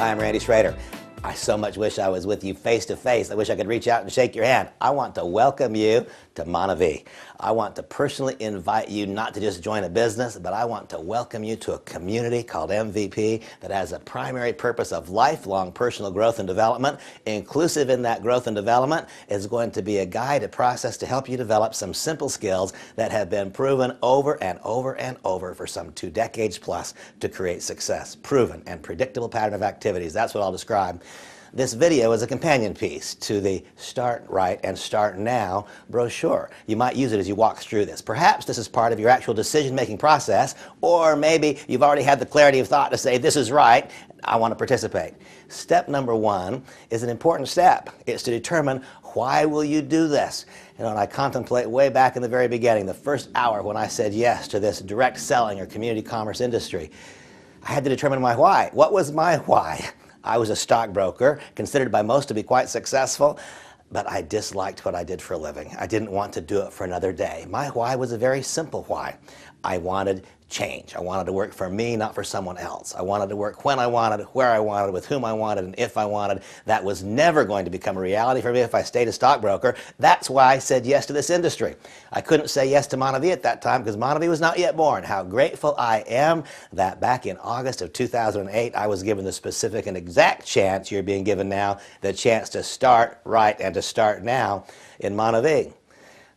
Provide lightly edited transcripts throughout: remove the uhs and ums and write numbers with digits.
Hi, I'm Randy Schrader. I so much wish I was with you face to face. I wish I could reach out and shake your hand. I want to welcome you to MonaVie. I want to personally invite you not to just join a business, but I want to welcome you to a community called MVP that has a primary purpose of lifelong personal growth and development. Inclusive in that growth and development is going to be a guide, a process to help you develop some simple skills that have been proven over and over and over for some 2 decades plus to create success. Proven and predictable pattern of activities. That's what I'll describe. This video is a companion piece to the Start Right and Start Now brochure. You might use it as you walk through this. Perhaps this is part of your actual decision-making process, or maybe you've already had the clarity of thought to say, this is right, I want to participate. Step number 1 is an important step. It's to determine, why will you do this? You know, and I contemplate way back in the very beginning, the first hour when I said yes to this direct selling or community commerce industry, I had to determine my why. What was my why? I was a stockbroker, considered by most to be quite successful, but I disliked what I did for a living. I didn't want to do it for another day. My why was a very simple why. I wanted change. I wanted to work for me, not for someone else. I wanted to work when I wanted, where I wanted, with whom I wanted, and if I wanted. That was never going to become a reality for me if I stayed a stockbroker. That's why I said yes to this industry. I couldn't say yes to MonaVie at that time because MonaVie was not yet born. How grateful I am that back in August of 2008, I was given the specific and exact chance you're being given now, the chance to start right and to start now in MonaVie.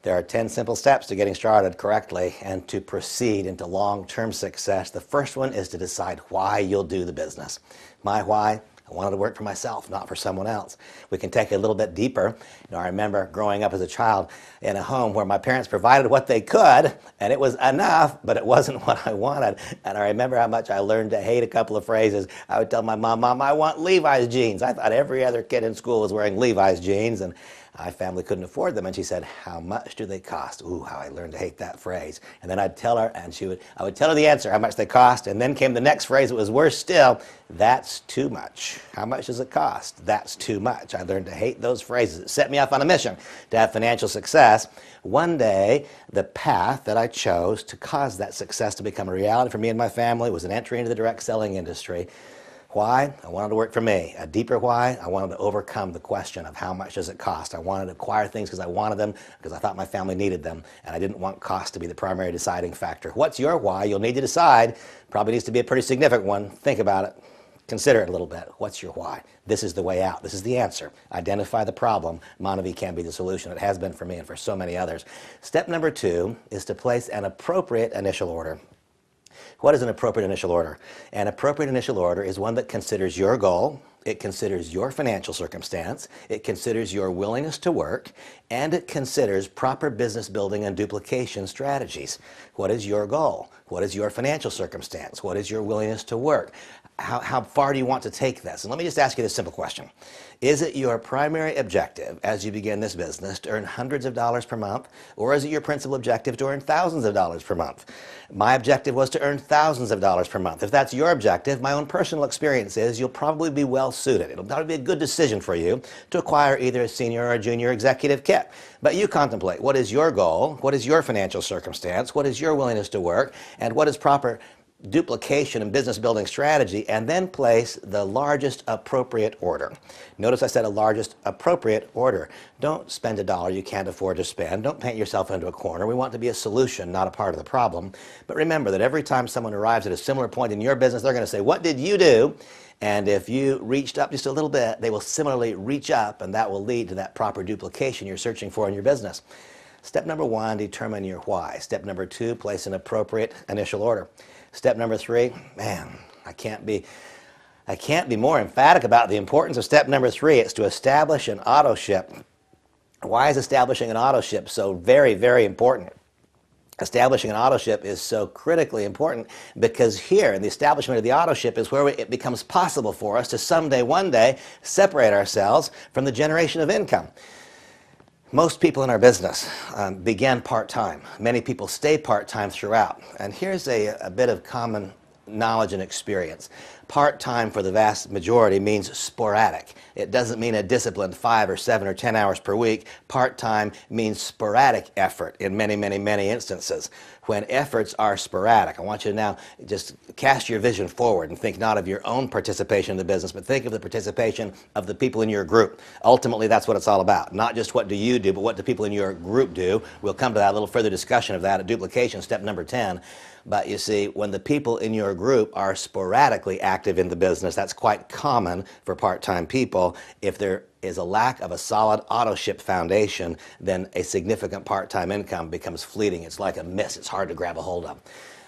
There are 10 simple steps to getting started correctly and to proceed into long-term success. The first one is to decide why you'll do the business. My why? I wanted to work for myself, not for someone else. We can take it a little bit deeper. You know, I remember growing up as a child in a home where my parents provided what they could, and it was enough, but it wasn't what I wanted. And I remember how much I learned to hate a couple of phrases. I would tell my mom, Mom, I want Levi's jeans. I thought every other kid in school was wearing Levi's jeans, and my family couldn't afford them. And she said, how much do they cost? Ooh, how I learned to hate that phrase. And then I'd tell her, and I would tell her the answer, how much they cost. And then came the next phrase that was worse still, that's too much. How much does it cost? That's too much. I learned to hate those phrases. It set me off on a mission to have financial success. One day, the path that I chose to cause that success to become a reality for me and my family was an entry into the direct selling industry. Why? I wanted to work for me. A deeper why? I wanted to overcome the question of how much does it cost. I wanted to acquire things because I wanted them, because I thought my family needed them, and I didn't want cost to be the primary deciding factor. What's your why? You'll need to decide. Probably needs to be a pretty significant one. Think about it. Consider it a little bit. What's your why? This is the way out. This is the answer. Identify the problem. MonaVie can be the solution. It has been for me and for so many others. Step number 2 is to place an appropriate initial order. What is an appropriate initial order? An appropriate initial order is one that considers your goal, it considers your financial circumstance, it considers your willingness to work, and it considers proper business building and duplication strategies. What is your goal? What is your financial circumstance? What is your willingness to work? How far do you want to take this? And let me just ask you this simple question. Is it your primary objective as you begin this business to earn hundreds of dollars per month, or is it your principal objective to earn thousands of dollars per month? My objective was to earn thousands of dollars per month. If that's your objective, my own personal experience is you'll probably be well suited. It'll probably be a good decision for you to acquire either a senior or a junior executive kit. But you contemplate, what is your goal? What is your financial circumstance? What is your willingness to work? And what is proper duplication and business building strategy, and then place the largest appropriate order. Notice I said a largest appropriate order. Don't spend a dollar you can't afford to spend. Don't paint yourself into a corner. We want to be a solution, not a part of the problem. But remember that every time someone arrives at a similar point in your business, they're going to say, what did you do? And if you reached up just a little bit, they will similarly reach up, and that will lead to that proper duplication you're searching for in your business. Step number 1, determine your why. Step number 2, place an appropriate initial order. Step number 3, man, I can't be more emphatic about the importance of step number 3. It's to establish an auto ship. Why is establishing an auto ship so very, very important? Establishing an auto ship is so critically important because here in the establishment of the auto ship is where it becomes possible for us to someday, one day, separate ourselves from the generation of income. Most people in our business begin part-time. Many people stay part-time throughout. And here's a bit of common knowledge and experience. Part-time for the vast majority means sporadic. It doesn't mean a disciplined 5 or 7 or 10 hours per week. Part-time means sporadic effort in many, many, many instances. when efforts are sporadic. I want you to now just cast your vision forward and think not of your own participation in the business, but think of the participation of the people in your group. Ultimately, that's what it's all about. Not just what do you do, but what do people in your group do. We'll come to that, a little further discussion of that at duplication, step number 10. But you see, when the people in your group are sporadically active in the business, that's quite common for part-time people. If there is a lack of a solid auto-ship foundation, then a significant part-time income becomes fleeting. It's like a mist. It's hard to grab a hold of.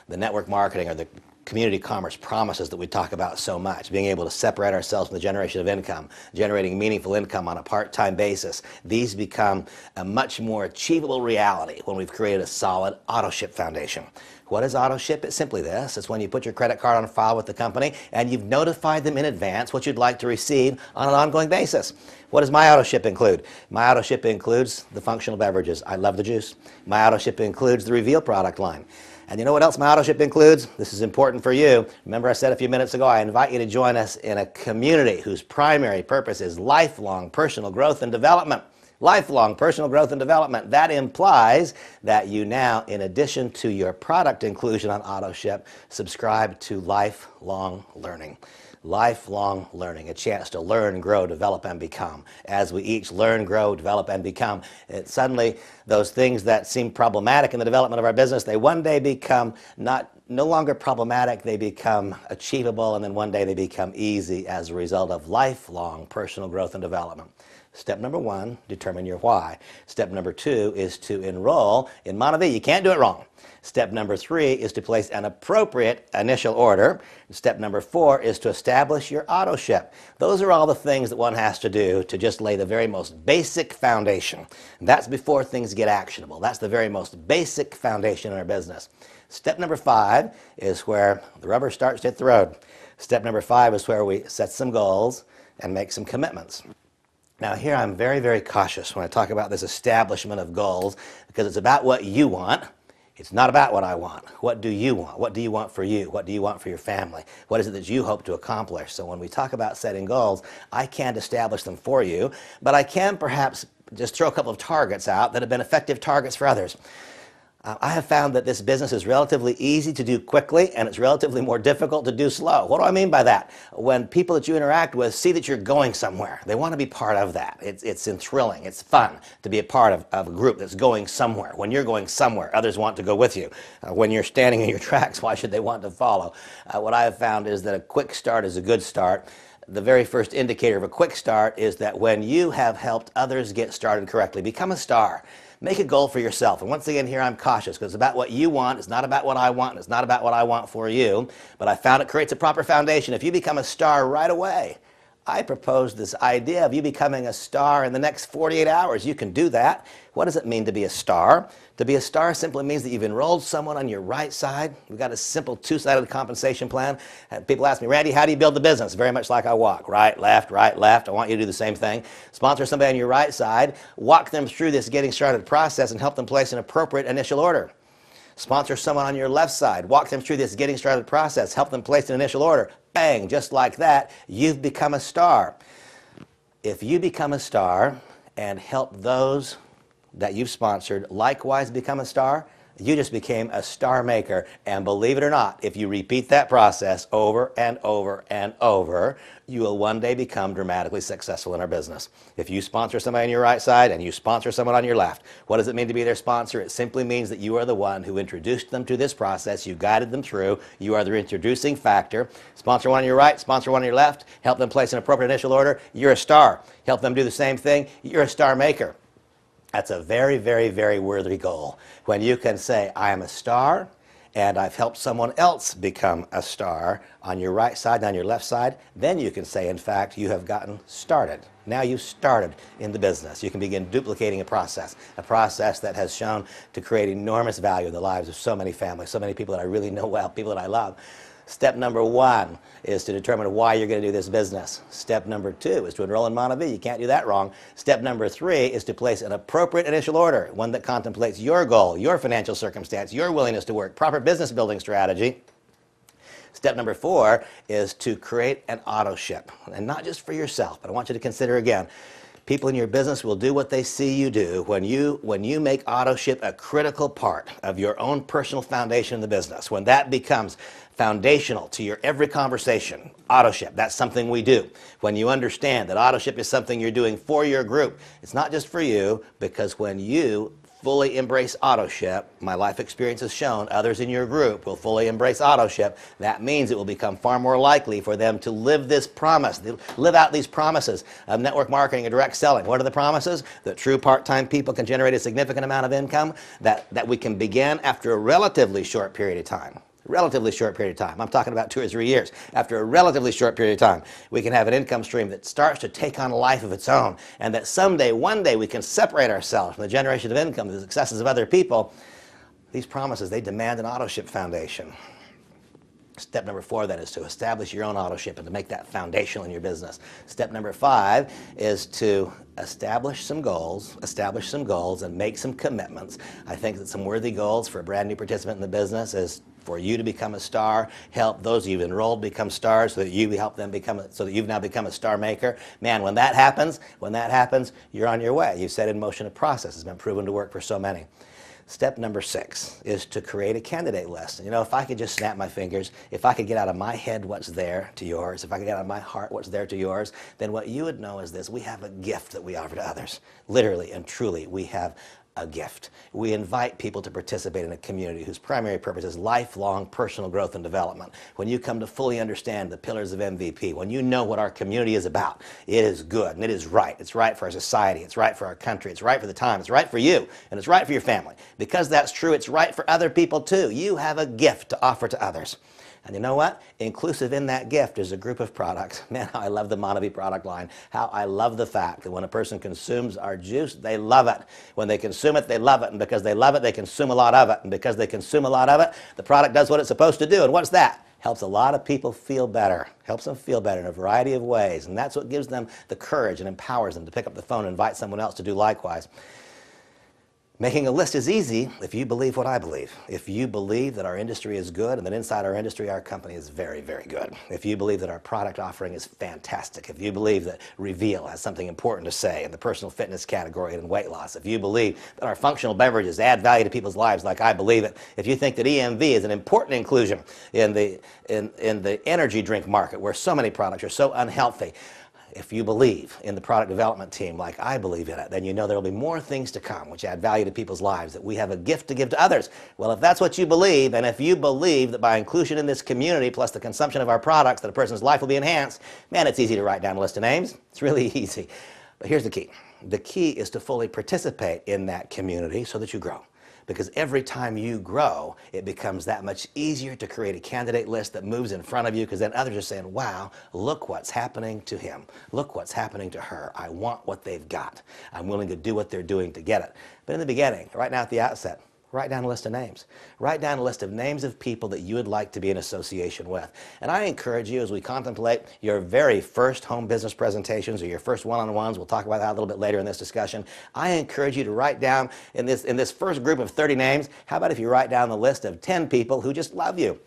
The network marketing or the community commerce promises that we talk about so much, being able to separate ourselves from the generation of income, generating meaningful income on a part-time basis, these become a much more achievable reality when we've created a solid auto-ship foundation. What is auto-ship? It's simply this. It's when you put your credit card on file with the company and you've notified them in advance what you'd like to receive on an ongoing basis. What does my auto-ship include? My auto-ship includes the functional beverages. I love the juice. My auto-ship includes the Reveal product line. And you know what else my auto-ship includes? This is important for you. Remember I said a few minutes ago, I invite you to join us in a community whose primary purpose is lifelong personal growth and development. Lifelong personal growth and development. That implies that you now, in addition to your product inclusion on auto-ship, subscribe to lifelong learning. Lifelong learning, a chance to learn, grow, develop, and become. As we each learn, grow, develop, and become, suddenly those things that seem problematic in the development of our business, they one day become no longer problematic, they become achievable, and then one day they become easy as a result of lifelong personal growth and development. Step number 1, determine your why. Step number 2 is to enroll in MonaVie. You can't do it wrong. Step number 3 is to place an appropriate initial order. Step number 4 is to establish your auto ship. Those are all the things that one has to do to just lay the very most basic foundation. And that's before things get actionable. That's the very most basic foundation in our business. Step number 5 is where the rubber starts to hit the road. Step number 5 is where we set some goals and make some commitments. Now here I'm very, very cautious when I talk about this establishment of goals because it's about what you want. It's not about what I want. What do you want? What do you want for you? What do you want for your family? What is it that you hope to accomplish? So when we talk about setting goals, I can't establish them for you, but I can perhaps just throw a couple of targets out that have been effective targets for others. I have found that this business is relatively easy to do quickly and it's relatively more difficult to do slow. What do I mean by that? When people that you interact with see that you're going somewhere, they want to be part of that. It's thrilling, it's fun to be a part of a group that's going somewhere. When you're going somewhere, others want to go with you. When you're standing in your tracks, why should they want to follow? What I have found is that a quick start is a good start. The very first indicator of a quick start is that when you have helped others get started correctly, become a star. Make a goal for yourself. And once again, here I'm cautious because it's about what you want. It's not about what I want. It's not about what I want for you. But I found it creates a proper foundation. If you become a star right away, I propose this idea of you becoming a star in the next 48 hours. You can do that. What does it mean to be a star? To be a star simply means that you've enrolled someone on your right side. We've got a simple two-sided compensation plan. People ask me, Randy, how do you build the business? Very much like I walk. Right, left, right, left. I want you to do the same thing. Sponsor somebody on your right side. Walk them through this getting started process and help them place an appropriate initial order. Sponsor someone on your left side. Walk them through this getting started process. Help them place an initial order. Bang, just like that, you've become a star. If you become a star and help those that you've sponsored likewise become a star, you just became a star maker. And believe it or not, if you repeat that process over and over and over, you will one day become dramatically successful in our business. If you sponsor somebody on your right side and you sponsor someone on your left, what does it mean to be their sponsor? It simply means that you are the one who introduced them to this process. You guided them through. You are the introducing factor. Sponsor one on your right, sponsor one on your left. Help them place an appropriate initial order. You're a star. Help them do the same thing. You're a star maker. That's a very, very, very worthy goal. When you can say, I am a star, and I've helped someone else become a star on your right side and on your left side, then you can say, in fact, you have gotten started. Now you've started in the business. You can begin duplicating a process that has shown to create enormous value in the lives of so many families, so many people that I really know well, people that I love. Step number 1 is to determine why you're going to do this business. Step number 2 is to enroll in MonaVie. You can't do that wrong. Step number 3 is to place an appropriate initial order, one that contemplates your goal, your financial circumstance, your willingness to work, proper business building strategy. Step number 4 is to create an auto ship, and not just for yourself, but I want you to consider again, People in your business will do what they see you do when you make auto-ship a critical part of your own personal foundation in the business. When that becomes foundational to your every conversation, auto-ship, that's something we do. When you understand that auto-ship is something you're doing for your group, it's not just for you, because when you fully embrace auto-ship, my life experience has shown others in your group will fully embrace auto-ship. That means it will become far more likely for them to live this promise, live out these promises of network marketing and direct selling. What are the promises? That true part-time people can generate a significant amount of income, that we can begin after a relatively short period of time. Relatively short period of time. I'm talking about 2 or 3 years. After a relatively short period of time, we can have an income stream that starts to take on a life of its own, and that someday, one day, we can separate ourselves from the generation of income, the successes of other people. These promises, they demand an auto-ship foundation. Step number 4 then is to establish your own auto-ship and to make that foundational in your business. Step number 5 is to establish some goals and make some commitments. I think that some worthy goals for a brand new participant in the business is for you to become a star, help those you've enrolled become stars so that you help them so that you've now become a star maker. Man, when that happens, you're on your way. You've set in motion a process that's been proven to work for so many. Step number 6 is to create a candidate list. You know, if I could just snap my fingers, if I could get out of my head what's there to yours, if I could get out of my heart what's there to yours, then what you would know is this: we have a gift that we offer to others. Literally and truly, we have a gift. We invite people to participate in a community whose primary purpose is lifelong personal growth and development. When you come to fully understand the pillars of MVP, when you know what our community is about, it is good and it is right. It's right for our society, it's right for our country, it's right for the time, it's right for you, and it's right for your family. Because that's true, it's right for other people too. You have a gift to offer to others. And you know what? Inclusive in that gift is a group of products. Man, how I love the MonaVie product line. How I love the fact that when a person consumes our juice, they love it. When they consume it, they love it. And because they love it, they consume a lot of it. And because they consume a lot of it, the product does what it's supposed to do. And what's that? Helps a lot of people feel better. Helps them feel better in a variety of ways. And that's what gives them the courage and empowers them to pick up the phone and invite someone else to do likewise. Making a list is easy if you believe what I believe. If you believe that our industry is good and that inside our industry our company is very, very good. If you believe that our product offering is fantastic. If you believe that Reveal has something important to say in the personal fitness category and in weight loss. If you believe that our functional beverages add value to people's lives like I believe it. If you think that EMV is an important inclusion in the energy drink market where so many products are so unhealthy. If you believe in the product development team like I believe in it, then you know there will be more things to come which add value to people's lives, that we have a gift to give to others. Well, if that's what you believe, and if you believe that by inclusion in this community plus the consumption of our products that a person's life will be enhanced, man, it's easy to write down a list of names. It's really easy. But here's the key. The key is to fully participate in that community so that you grow. Because every time you grow, it becomes that much easier to create a candidate list that moves in front of you, because then others are saying, wow, look what's happening to him. Look what's happening to her. I want what they've got. I'm willing to do what they're doing to get it. But in the beginning, right now at the outset, write down a list of names. Write down a list of names of people that you would like to be in association with. And I encourage you, as we contemplate your very first home business presentations or your first one-on-ones, we'll talk about that a little bit later in this discussion, I encourage you to write down in this first group of 30 names, how about if you write down the list of 10 people who just love you?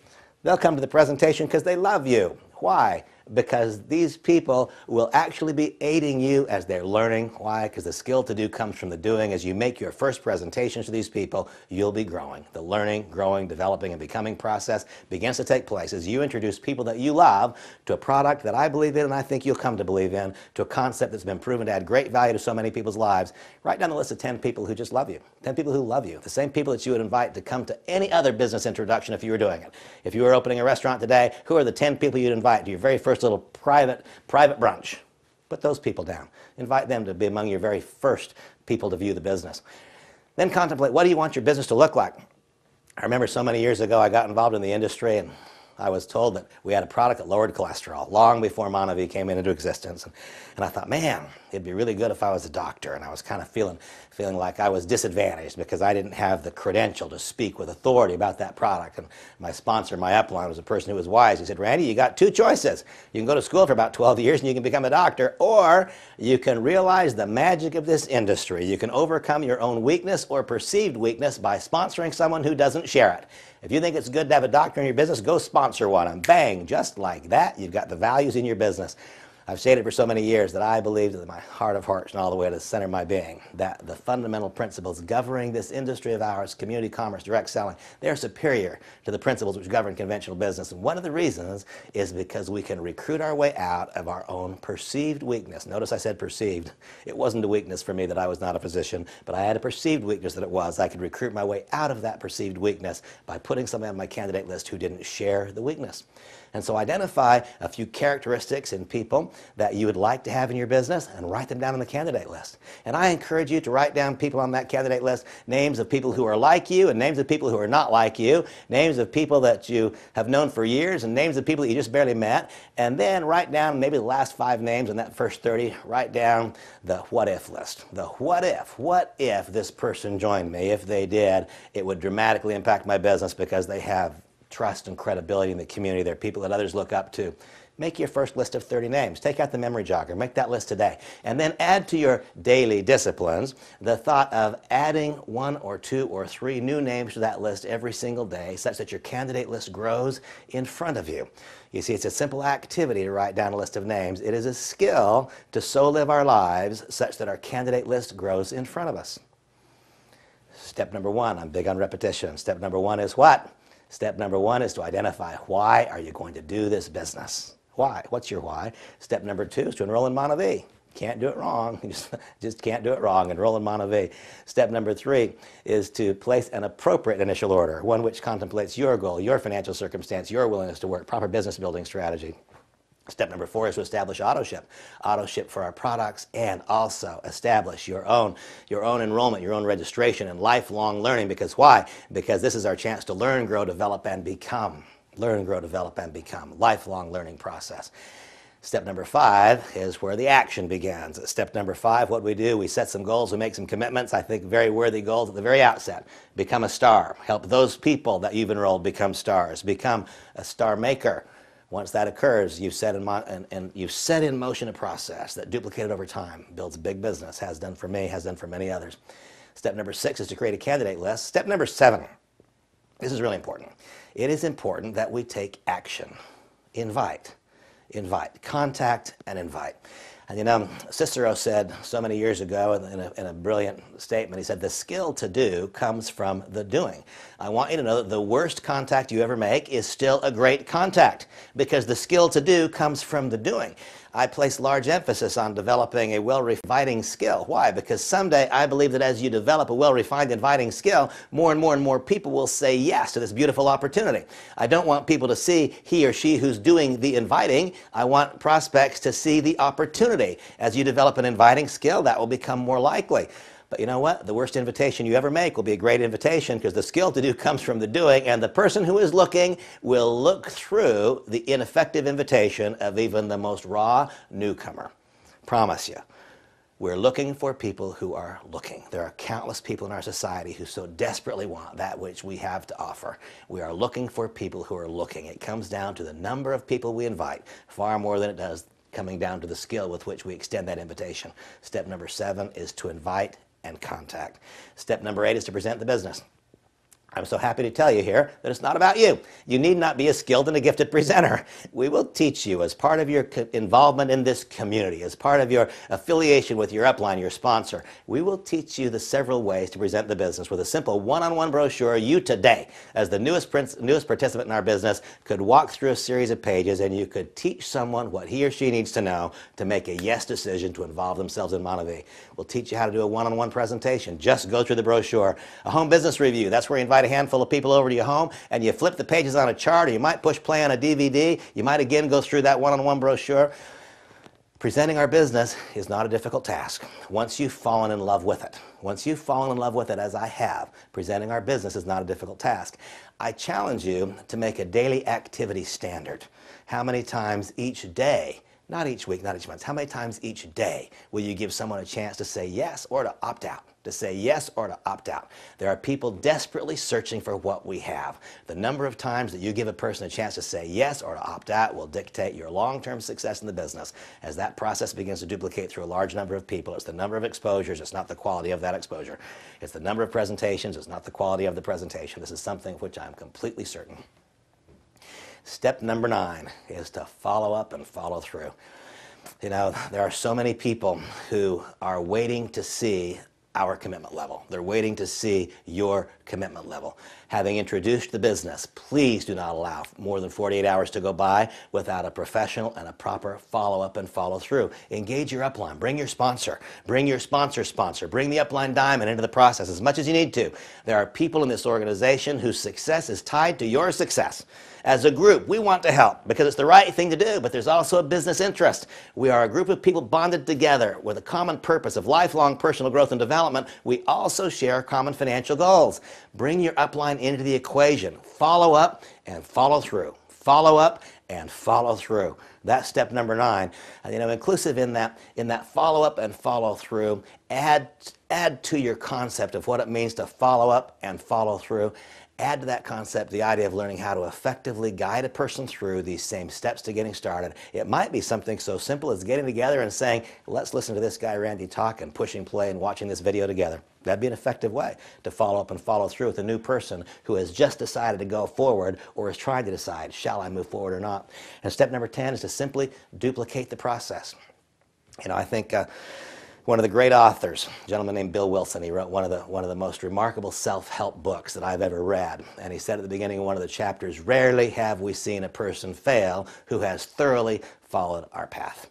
They'll come to the presentation because they love you. Why? Because these people will actually be aiding you as they're learning. Why? Because the skill to do comes from the doing. As you make your first presentations to these people, you'll be growing. The learning, growing, developing, and becoming process begins to take place as you introduce people that you love to a product that I believe in and I think you'll come to believe in, to a concept that's been proven to add great value to so many people's lives. Write down the list of 10 people who just love you. 10 people who love you. The same people that you would invite to come to any other business introduction if you were doing it. If you were opening a restaurant today, who are the 10 people you'd invite to your very first little private brunch? Put those people down. Invite them to be among your very first people to view the business. Then contemplate, what do you want your business to look like? I remember so many years ago I got involved in the industry and I was told that we had a product that lowered cholesterol long before MonaVie came into existence. And I thought, man, it'd be really good if I was a doctor. And I was kind of feeling like I was disadvantaged because I didn't have the credential to speak with authority about that product. And my sponsor, my upline, was a person who was wise. He said, Randy, you got 2 choices. You can go to school for about 12 years and you can become a doctor, or you can realize the magic of this industry. You can overcome your own weakness or perceived weakness by sponsoring someone who doesn't share it. If you think it's good to have a doctor in your business, go sponsor one. And bang, just like that, you've got the values in your business. I've stated for so many years that I believe in my heart of hearts and all the way to the center of my being that the fundamental principles governing this industry of ours, community commerce, direct selling, they're superior to the principles which govern conventional business. And one of the reasons is because we can recruit our way out of our own perceived weakness. Notice I said perceived. It wasn't a weakness for me that I was not a physician, but I had a perceived weakness that it was. I could recruit my way out of that perceived weakness by putting somebody on my candidate list who didn't share the weakness. And so identify a few characteristics in people that you would like to have in your business and write them down on the candidate list. And I encourage you to write down people on that candidate list, names of people who are like you and names of people who are not like you, names of people that you have known for years and names of people that you just barely met, and then write down maybe the last 5 names in that first 30, write down the what if list. The what if this person joined me? If they did, it would dramatically impact my business because they have trust and credibility in the community. They're people that others look up to. Make your first list of 30 names. Take out the memory jogger. Make that list today. And then add to your daily disciplines the thought of adding 1 or 2 or 3 new names to that list every single day such that your candidate list grows in front of you. You see, it's a simple activity to write down a list of names. It is a skill to so live our lives such that our candidate list grows in front of us. Step number 1, I'm big on repetition. Step number 1 is what? Step number 1 is to identify why are you going to do this business. Why? What's your why? Step number 2 is to enroll in MonaVie. Can't do it wrong. You just can't do it wrong. Enroll in MonaVie. Step number 3 is to place an appropriate initial order, one which contemplates your goal, your financial circumstance, your willingness to work, proper business building strategy. Step number 4 is to establish auto-ship for our products, and also establish your own enrollment, your own registration, and lifelong learning. Because why? Because this is our chance to learn, grow, develop, and become. Learn, grow, develop, and become. Lifelong learning process. Step number 5 is where the action begins. Step number 5, what we do, we set some goals, we make some commitments, I think very worthy goals at the very outset. Become a star. Help those people that you've enrolled become stars. Become a star maker. Once that occurs, you've set in motion a process that duplicated over time, builds a big business, has done for me, has done for many others. Step number 6 is to create a candidate list. Step number 7, this is really important. It is important that we take action. Invite, contact and invite. And you know, Cicero said so many years ago in a brilliant statement, he said, the skill to do comes from the doing. I want you to know that the worst contact you ever make is still a great contact, because the skill to do comes from the doing. I place large emphasis on developing a well-refined skill. Why? Because someday I believe that as you develop a well-refined, inviting skill, more and more people will say yes to this beautiful opportunity. I don't want people to see he or she who's doing the inviting. I want prospects to see the opportunity. As you develop an inviting skill, that will become more likely. But you know what? The worst invitation you ever make will be a great invitation, because the skill to do comes from the doing, and the person who is looking will look through the ineffective invitation of even the most raw newcomer. Promise you. We're looking for people who are looking. There are countless people in our society who so desperately want that which we have to offer. We are looking for people who are looking. It comes down to the number of people we invite, far more than it does coming down to the skill with which we extend that invitation. Step number 7 is to invite and contact. Step number 8 is to present the business. I'm so happy to tell you here that it's not about you. You need not be a skilled and a gifted presenter. We will teach you, as part of your involvement in this community, as part of your affiliation with your upline, your sponsor, we will teach you the several ways to present the business. With a simple one-on-one brochure, you today, as the newest participant in our business, could walk through a series of pages and you could teach someone what he or she needs to know to make a yes decision to involve themselves in MonaVie. We'll teach you how to do a one-on-one presentation. Just go through the brochure. A home business review, that's where you invite a handful of people over to your home and you flip the pages on a chart, or you might push play on a DVD. You might again go through that one-on-one brochure. Presenting our business is not a difficult task once you've fallen in love with it. Once you've fallen in love with it, as I have, presenting our business is not a difficult task. I challenge you to make a daily activity standard. How many times each day, not each week, not each month, how many times each day will you give someone a chance to say yes or to opt out? To say yes or to opt out. There are people desperately searching for what we have. The number of times that you give a person a chance to say yes or to opt out will dictate your long-term success in the business. As that process begins to duplicate through a large number of people, it's the number of exposures, it's not the quality of that exposure. It's the number of presentations, it's not the quality of the presentation. This is something of which I'm completely certain. Step number 9 is to follow up and follow through. You know, there are so many people who are waiting to see our commitment level. They're waiting to see your commitment level. Having introduced the business, please do not allow more than 48 hours to go by without a professional and a proper follow-up and follow-through. Engage your upline. Bring your sponsor. Bring your sponsor. Bring the upline diamond into the process as much as you need to. There are people in this organization whose success is tied to your success. As a group, we want to help because it's the right thing to do, but there's also a business interest. We are a group of people bonded together with a common purpose of lifelong personal growth and development. We also share common financial goals. Bring your upline into the equation. Follow up and follow through. Follow up and follow through. That's step number 9. You know, inclusive in that follow up and follow through, add to your concept of what it means to follow up and follow through. Add to that concept the idea of learning how to effectively guide a person through these same steps to getting started. It might be something so simple as getting together and saying, let's listen to this guy Randy talk and pushing play and watching this video together. That'd be an effective way to follow up and follow through with a new person who has just decided to go forward or is trying to decide, shall I move forward or not? And step number 10 is to simply duplicate the process. You know, I think one of the great authors, a gentleman named Bill Wilson, he wrote one of the most remarkable self-help books that I've ever read. And he said at the beginning of one of the chapters, rarely have we seen a person fail who has thoroughly followed our path.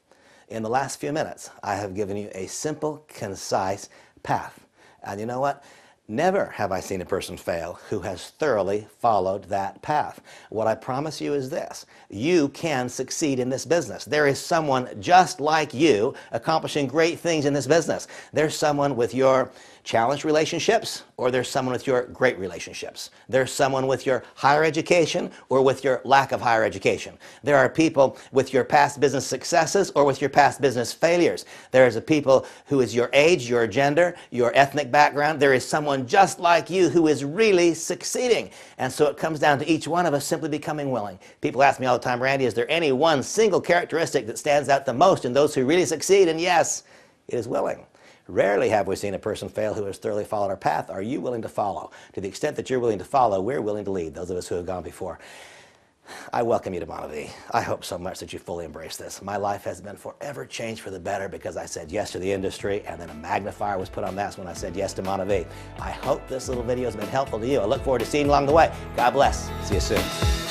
In the last few minutes, I have given you a simple, concise path. And you know what? Never have I seen a person fail who has thoroughly followed that path. What I promise you is this: you can succeed in this business. There is someone just like you accomplishing great things in this business. There's someone with your challenged relationships, or there's someone with your great relationships. There's someone with your higher education or with your lack of higher education. There are people with your past business successes or with your past business failures. There is a people who is your age, your gender, your ethnic background. There is someone just like you who is really succeeding. And so it comes down to each one of us simply becoming willing. People ask me all the time, Randy, is there any one single characteristic that stands out the most in those who really succeed? And yes, it is willing. Rarely have we seen a person fail who has thoroughly followed our path. Are you willing to follow? To the extent that you're willing to follow, we're willing to lead, those of us who have gone before. I welcome you to MonaVie. I hope so much that you fully embrace this. My life has been forever changed for the better because I said yes to the industry, and then a magnifier was put on that when I said yes to MonaVie. I hope this little video has been helpful to you. I look forward to seeing you along the way. God bless. See you soon.